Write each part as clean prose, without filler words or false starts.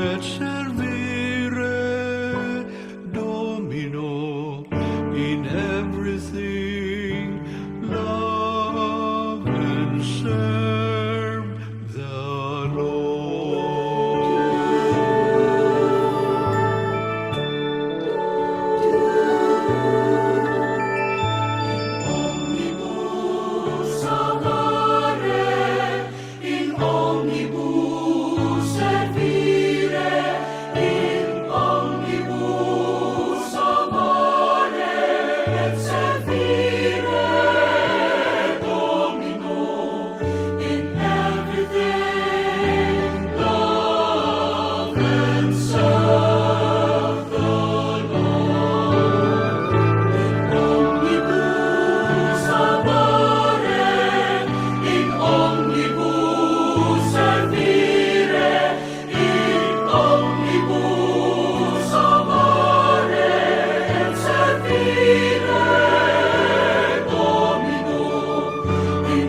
et servire Domino in everything. Love and serve the Lord. Omnibus amare, in omnibus servire, in omnibus amare et servire Domino, in everything love and serve the Lord. Omnibus amare, in omnibus servire, in omnibus amare et servire Domino, in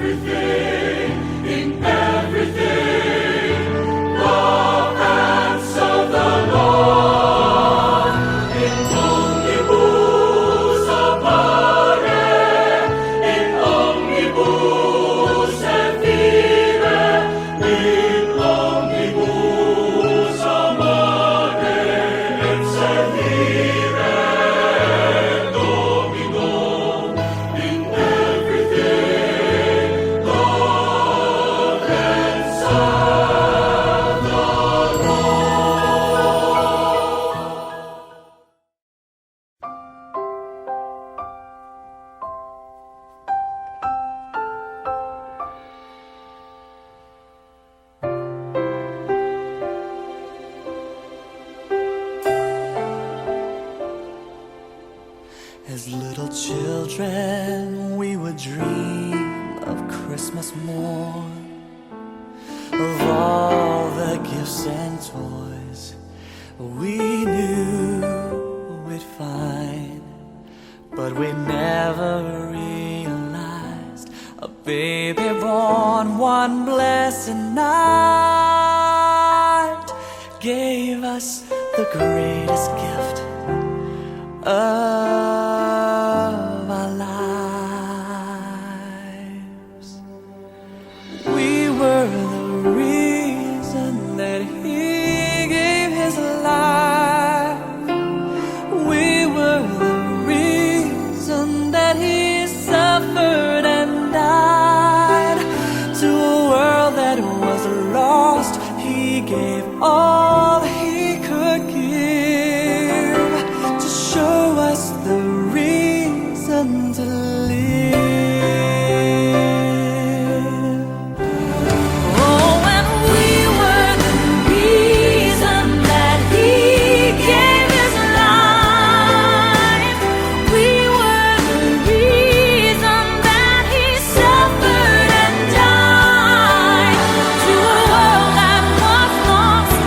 everything love and serve the Lord. In omnibus amare, in omnibus servire, in omnibus amare et servire Domino, in everything love and serve the As little children, we would dream of Christmas morn, of all the gifts and toys we knew we'd find. But we never realized a baby born one blessed night gave us the greatest gift of our lives. We were the reason that He gave His life. We were the reason that He suffered and died. To a world that was lost, He gave all He could give, to show us the reason to live. Oh, and we were the reason that He gave His life. We were the reason that He suffered and died. To a world that was lost,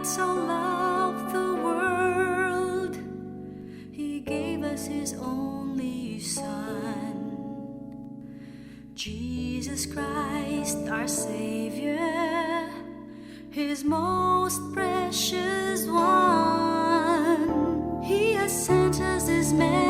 so loved the world, He gave us His only Son, Jesus Christ, our Savior, His most precious one. He has sent us His message